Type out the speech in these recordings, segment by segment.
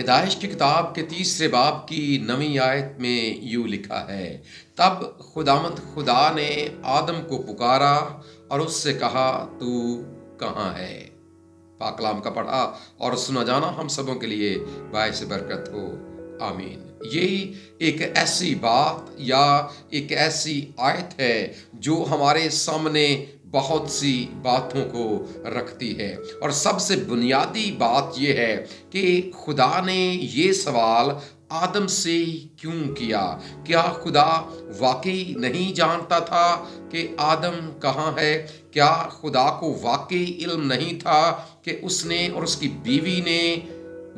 پیدائش کی کتاب کے 3 باب کی 9 آیت میں یوں لکھا ہے، تب خداوند خدا نے آدم کو پکارا اور اس سے کہا تو کہاں ہے؟ پاک کلام کا پڑھا اور سنا جانا ہم سبوں کے لیے باعث برکت ہو، آمین۔ یہ ایک ایسی بات یا ایک ایسی آیت ہے جو ہمارے سامنے بہت سی باتوں کو رکھتی ہے، اور سب سے بنیادی بات یہ ہے کہ خدا نے یہ سوال آدم سے کیوں کیا؟ کیا خدا واقعی نہیں جانتا تھا کہ آدم کہاں ہے؟ کیا خدا کو واقعی علم نہیں تھا کہ اس نے اور اس کی بیوی نے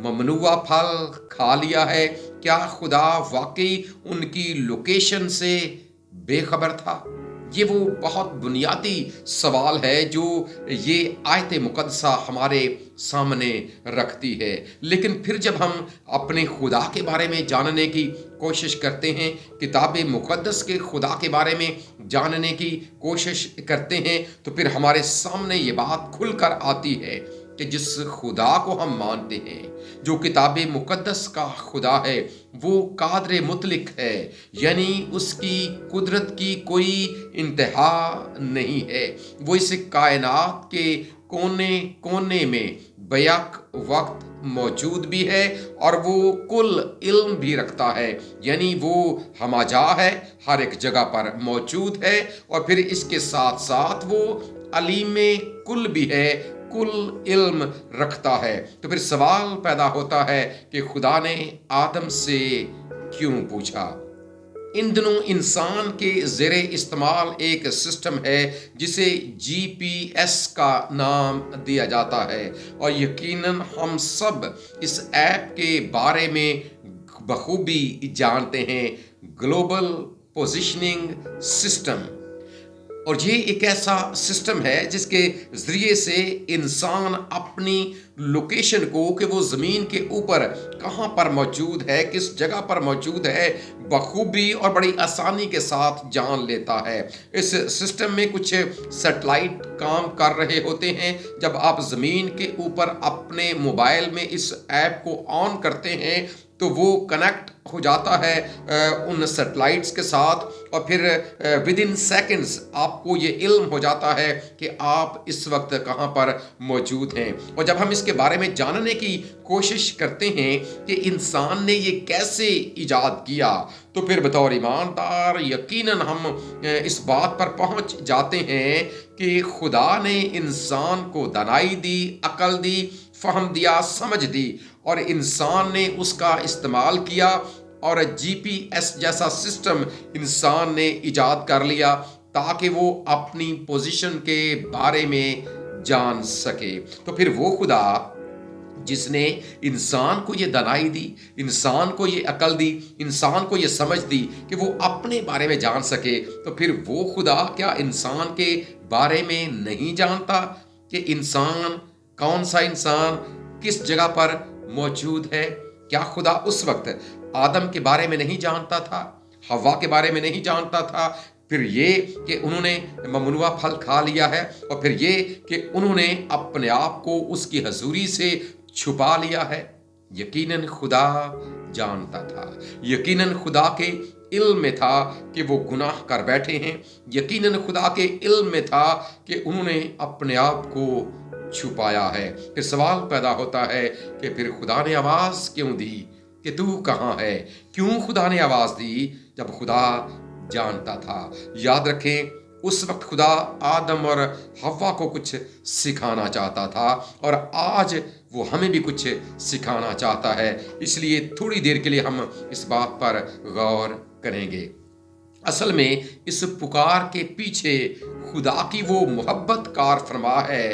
ممنوع پھل کھا لیا ہے؟ کیا خدا واقعی ان کی لوکیشن سے بے خبر تھا؟ یہ وہ بہت بنیادی سوال ہے جو یہ آیت مقدسہ ہمارے سامنے رکھتی ہے۔ لیکن پھر جب ہم اپنے خدا کے بارے میں جاننے کی کوشش کرتے ہیں، کتاب مقدس کے خدا کے بارے میں جاننے کی کوشش کرتے ہیں، تو پھر ہمارے سامنے یہ بات کھل کر آتی ہے کہ جس خدا کو ہم مانتے ہیں، جو کتاب مقدس کا خدا ہے، وہ قادر مطلق ہے، یعنی اس کی قدرت کی کوئی انتہا نہیں ہے۔ وہ اس کائنات کے کونے کونے میں بیک وقت موجود بھی ہے اور وہ کل علم بھی رکھتا ہے، یعنی وہ ہمہ جا ہے، ہر ایک جگہ پر موجود ہے، اور پھر اس کے ساتھ ساتھ وہ علیم کل بھی ہے، کل علم رکھتا ہے۔ تو پھر سوال پیدا ہوتا ہے کہ خدا نے آدم سے کیوں پوچھا؟ ان دنوں انسان کے زیر استعمال ایک سسٹم ہے جسے GPS کا نام دیا جاتا ہے، اور یقیناً ہم سب اس ایپ کے بارے میں بخوبی جانتے ہیں، گلوبل پوزیشننگ سسٹم۔ اور یہ ایک ایسا سسٹم ہے جس کے ذریعے سے انسان اپنی لوکیشن کو، کہ وہ زمین کے اوپر کہاں پر موجود ہے، کس جگہ پر موجود ہے، بخوبی اور بڑی آسانی کے ساتھ جان لیتا ہے۔ اس سسٹم میں کچھ سیٹلائٹ کام کر رہے ہوتے ہیں۔ جب آپ زمین کے اوپر اپنے موبائل میں اس ایپ کو آن کرتے ہیں تو وہ کنیکٹ ہو جاتا ہے ان سیٹلائٹس کے ساتھ، اور پھر ودن سیکنڈز آپ کو یہ علم ہو جاتا ہے کہ آپ اس وقت کہاں پر موجود ہیں۔ اور جب ہم اس کے بارے میں جاننے کی کوشش کرتے ہیں کہ انسان نے یہ کیسے ایجاد کیا، تو پھر بطور ایماندار یقیناً ہم اس بات پر پہنچ جاتے ہیں کہ خدا نے انسان کو دانائی دی، عقل دی، فہم دیا، سمجھ دی، اور انسان نے اس کا استعمال کیا، اور GPS جیسا سسٹم انسان نے ایجاد کر لیا تاکہ وہ اپنی پوزیشن کے بارے میں جان سکے۔ تو پھر وہ خدا جس نے انسان کو یہ دانائی دی، انسان کو یہ عقل دی، انسان کو یہ سمجھ دی کہ وہ اپنے بارے میں جان سکے، تو پھر وہ خدا کیا انسان کے بارے میں نہیں جانتا کہ انسان کون سا انسان کس جگہ پر موجود ہے؟ کیا خدا اس وقت آدم کے بارے میں نہیں جانتا تھا، حوا کے بارے میں نہیں جانتا تھا؟ پھر یہ کہ انہوں نے ممنوع پھل کھا لیا ہے، اور پھر یہ کہ انہوں نے اپنے آپ کو اس کی حضوری سے چھپا لیا ہے؟ یقیناً خدا جانتا تھا، یقیناً خدا کے علم میں تھا کہ وہ گناہ کر بیٹھے ہیں، یقیناً خدا کے علم میں تھا کہ انہوں نے اپنے آپ کو چھپایا ہے۔ پھر سوال پیدا ہوتا ہے کہ پھر خدا نے آواز کیوں دی کہ تو کہاں ہے؟ کیوں خدا نے آواز دی جب خدا جانتا تھا؟ یاد رکھیں، اس وقت خدا آدم اور حوا کو کچھ سکھانا چاہتا تھا، اور آج وہ ہمیں بھی کچھ سکھانا چاہتا ہے۔ اس لیے تھوڑی دیر کے لیے ہم اس بات پر غور کریں گے۔ اصل میں اس پکار کے پیچھے خدا کی وہ محبت کار فرما ہے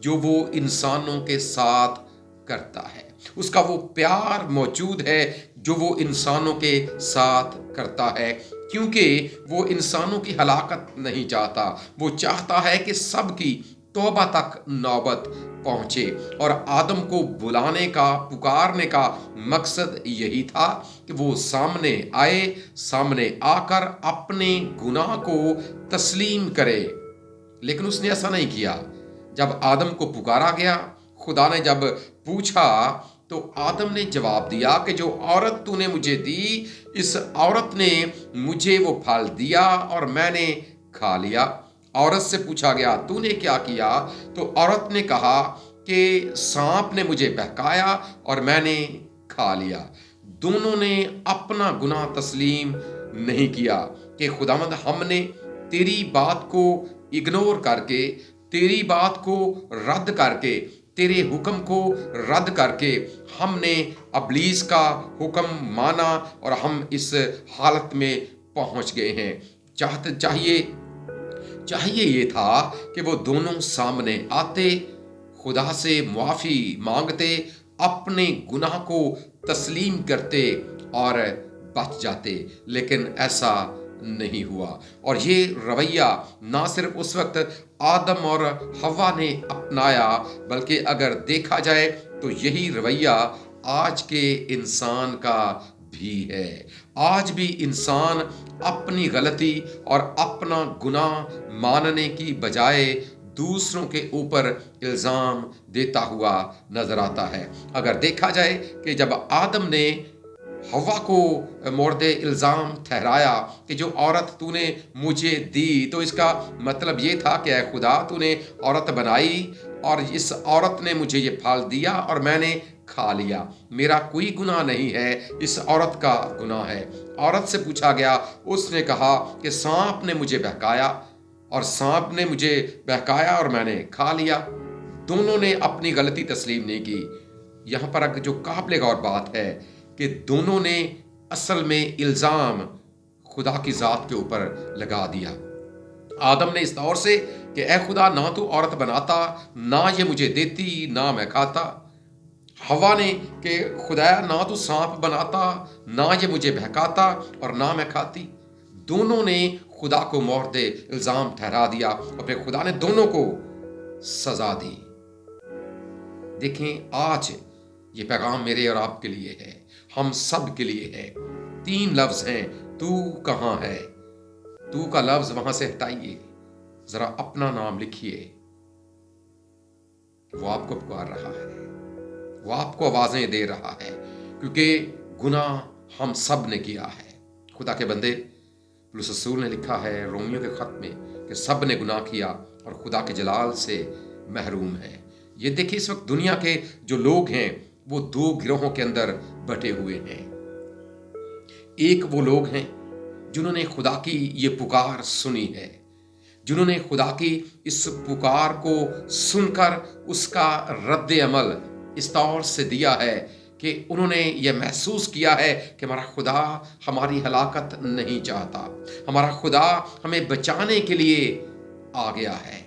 جو وہ انسانوں کے ساتھ کرتا ہے، اس کا وہ پیار موجود ہے جو وہ انسانوں کے ساتھ کرتا ہے، کیونکہ وہ انسانوں کی ہلاکت نہیں چاہتا، وہ چاہتا ہے کہ سب کی توبہ تک نوبت پہنچے۔ اور آدم کو بلانے کا، پکارنے کا مقصد یہی تھا کہ وہ سامنے آئے، سامنے آ کر اپنے گناہ کو تسلیم کرے، لیکن اس نے ایسا نہیں کیا۔ جب آدم کو پکارا گیا، خدا نے جب پوچھا तो आदम ने जवाब दिया कि जो औरत तूने मुझे दी, इस औरत ने मुझे वो फल दिया और मैंने खा लिया। औरत से पूछा गया, तूने क्या किया? तो औरत ने कहा कि सांप ने मुझे बहकाया और मैंने खा लिया। दोनों ने अपना गुनाह तस्लीम नहीं किया कि खुदावंद, हमने तेरी बात को इग्नोर करके, तेरी बात को रद्द करके, तेरे हुक्म को रद्द करके हमने अबलीस का हुक्म माना और हम इस हालत में पहुंच गए हैं। चाहिए ये था कि वो दोनों सामने आते, खुदा से मुआफ़ी मांगते, अपने गुनाह को तस्लीम करते और बच जाते, लेकिन ऐसा नहीं हुआ। और ये रवैया ना सिर्फ उस वक्त आदम और हवा ने अपनाया, बल्कि अगर देखा जाए तो यही रवैया आज के इंसान का भी है। आज भी इंसान अपनी गलती और अपना गुनाह मानने की बजाय दूसरों के ऊपर इल्ज़ाम देता हुआ नजर आता है। अगर देखा जाए कि जब आदम ने हवा को मोर्द इल्ज़ाम ठहराया कि जो औरत तूने मुझे दी, तो इसका मतलब ये था कि ऐ खुदा, तूने औरत बनाई और इस औरत ने मुझे ये फल दिया और मैंने खा लिया। मेरा कोई गुनाह नहीं है, इस औरत का गुनाह है। औरत से पूछा गया, उसने कहा कि सांप ने मुझे बहकाया और सांप ने मुझे बहकाया और मैंने खा लिया। दोनों ने अपनी गलती तस्लीम नहीं की। यहाँ पर जो काबिल गौर बात है कि दोनों ने असल में इल्ज़ाम खुदा की ज़ात के ऊपर लगा दिया। आदम ने इस तौर से कि ऐ खुदा, ना तू औरत बनाता, ना ये मुझे देती, ना मैं खाता। हवा ने कि खुदाया, ना तू सांप बनाता, ना ये मुझे बहकाता और ना मैं खाती। दोनों ने खुदा को मोर्द इल्ज़ाम ठहरा दिया और फिर खुदा ने दोनों को सजा दी। देखें, आज ये पैगाम मेरे और आपके लिए है, हम सब के लिए है। 3 लफ्ज हैं, तू कहाँ है? तू का लफ्ज वहां से हटाइए, जरा अपना नाम लिखिए। वो आपको पुकार रहा है, वो आपको आवाजें दे रहा है, क्योंकि गुनाह हम सब ने किया है। खुदा के बंदे, पौलुस रसूल ने लिखा है रोमियो के खत में कि सब ने गुनाह किया और खुदा के जलाल से महरूम है। ये देखिए, इस वक्त दुनिया के जो लोग हैं वो 2 गिरोहों के अंदर बटे हुए हैं। एक वो लोग हैं जिन्होंने खुदा की ये पुकार सुनी है, जिन्होंने खुदा की इस पुकार को सुनकर उसका रद्द अमल इस तौर से दिया है कि उन्होंने ये महसूस किया है कि हमारा खुदा हमारी हलाकत नहीं चाहता, हमारा खुदा हमें बचाने के लिए आ गया है।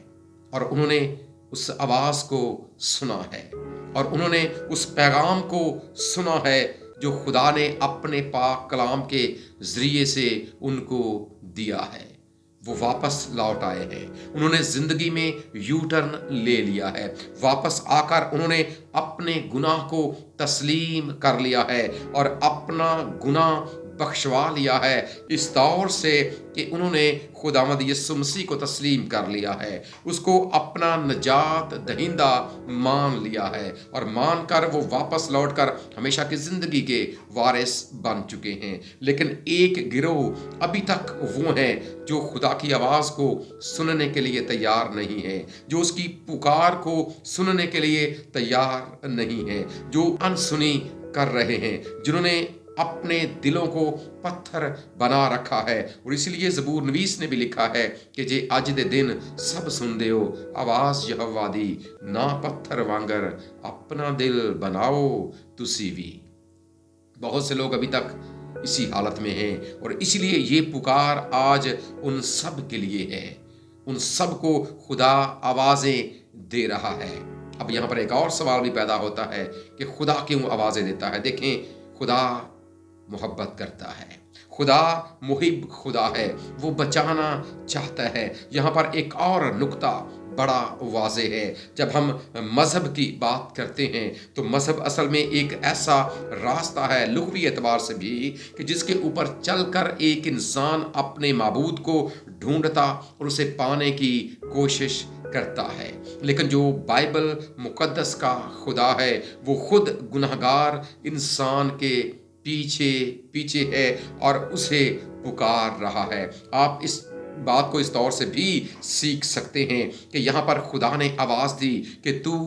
और उन्होंने उस आवाज़ को सुना है और उन्होंने उस पैगाम को सुना है जो खुदा ने अपने पाक कलाम के ज़रिए से उनको दिया है। वो वापस लौट आए हैं, उन्होंने ज़िंदगी में यू टर्न ले लिया है। वापस आकर उन्होंने अपने गुनाह को तस्लीम कर लिया है और अपना गुनाह बख्शवा लिया है, इस तौर से कि उन्होंने खुदावंद यीशु मसीह को तस्लीम कर लिया है, उसको अपना नजात दहिंदा मान लिया है और मान कर वो वापस लौट कर हमेशा की ज़िंदगी के वारिस बन चुके हैं। लेकिन एक गिरोह अभी तक वो हैं जो खुदा की आवाज़ को सुनने के लिए तैयार नहीं है, जो उसकी पुकार को सुनने के लिए तैयार नहीं है, जो अनसुनी कर रहे हैं, जिन्होंने अपने दिलों को पत्थर बना रखा है। और इसलिए ज़बूर नवीस ने भी लिखा है कि जे अज दे दिन सब सुनदे हो आवाज़ यहोवा दी, ना पत्थर वांगर अपना दिल बनाओ तुसी भी। बहुत से लोग अभी तक इसी हालत में हैं और इसलिए ये पुकार आज उन सब के लिए है, उन सब को खुदा आवाज़ें दे रहा है। अब यहाँ पर एक और सवाल भी पैदा होता है कि खुदा क्यों आवाज़ें देता है। देखें, खुदा मोहब्बत करता है, खुदा मुहिब खुदा है, वो बचाना चाहता है। यहाँ पर एक और नुक्ता बड़ा वाज़ेह है। जब हम मज़हब की बात करते हैं तो मज़हब असल में एक ऐसा रास्ता है लुग़वी एतबार से भी कि जिसके ऊपर चलकर एक इंसान अपने माबूद को ढूंढता और उसे पाने की कोशिश करता है। लेकिन जो बाइबल मुक़द्दस का खुदा है वो खुद गुनहगार इंसान के पीछे पीछे है और उसे पुकार रहा है। आप इस बात को इस तौर से भी सीख सकते हैं कि यहाँ पर खुदा ने आवाज़ दी कि तू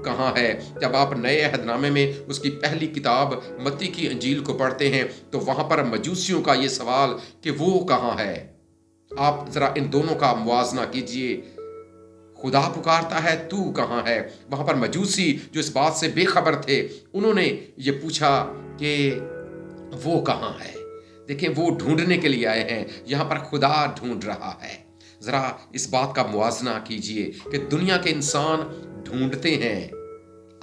कहाँ है। जब आप नए अहदनामे में उसकी पहली किताब मत्ती की इंजील को पढ़ते हैं तो वहाँ पर मजूसियों का ये सवाल कि वो कहाँ है। आप ज़रा इन दोनों का मुवाजना कीजिए। खुदा पुकारता है तू कहाँ है, वहाँ पर मजूसी जो इस बात से बेखबर थे उन्होंने ये पूछा कि वो कहाँ है। देखिए वो ढूंढने के लिए आए हैं, यहाँ पर खुदा ढूंढ रहा है। ज़रा इस बात का मुवाजना कीजिए कि दुनिया के इंसान ढूंढते हैं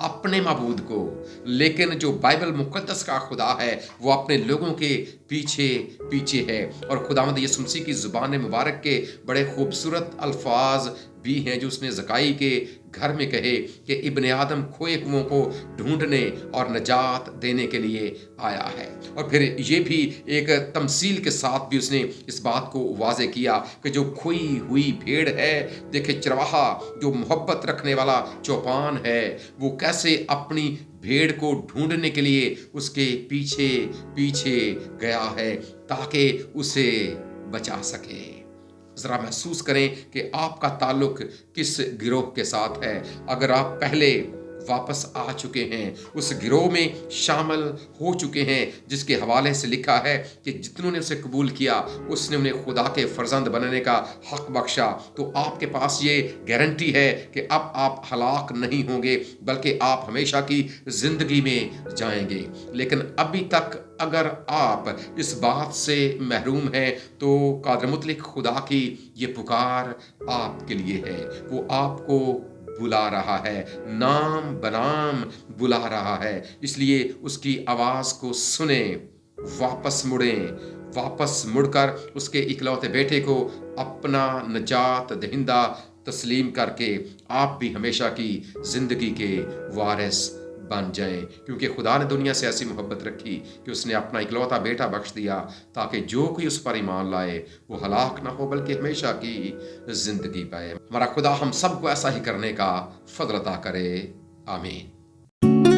अपने माबूद को, लेकिन जो बाइबल मुक़द्दस का खुदा है वो अपने लोगों के पीछे पीछे है। और खुदावंद यीशु मसीह की ज़ुबान मुबारक के बड़े खूबसूरत अल्फाज भी हैं जो उसने ज़काई के घर में कहे कि इब्ने आदम खोए हुओं को ढूंढने और नजात देने के लिए आया है। और फिर ये भी एक तमसील के साथ भी उसने इस बात को वाज़े किया कि जो खोई हुई भेड़ है, देखे चरवाहा जो मोहब्बत रखने वाला चौपान है वो कैसे अपनी भेड़ को ढूंढने के लिए उसके पीछे पीछे गया है ताकि उसे बचा सके। ज़रा महसूस करें कि आपका ताल्लुक किस गिरोह के साथ है। अगर आप पहले वापस आ चुके हैं, उस गिरोह में शामिल हो चुके हैं जिसके हवाले से लिखा है कि जितनों ने उसे कबूल किया उसने उन्हें खुदा के फर्जंद बनने का हक बख्शा, तो आपके पास ये गारंटी है कि अब आप हलाक नहीं होंगे बल्कि आप हमेशा की ज़िंदगी में जाएंगे। लेकिन अभी तक अगर आप इस बात से महरूम हैं तो कादिर मुतलक खुदा की ये पुकार आपके लिए है। वो आपको बुला रहा है, नाम बनाम बुला रहा है। इसलिए उसकी आवाज़ को सुने, वापस मुड़ें, वापस मुड़कर उसके इकलौते बेटे को अपना नजात दहिंदा तस्लीम करके आप भी हमेशा की ज़िंदगी के वारिस बन जाएं। क्योंकि खुदा ने दुनिया से ऐसी मोहब्बत रखी कि उसने अपना इकलौता बेटा बख्श दिया ताकि जो कोई उस पर ईमान लाए वो हलाक ना हो बल्कि हमेशा की ज़िंदगी पाए। हमारा खुदा हम सबको ऐसा ही करने का फज़ल अता करे। आमीन।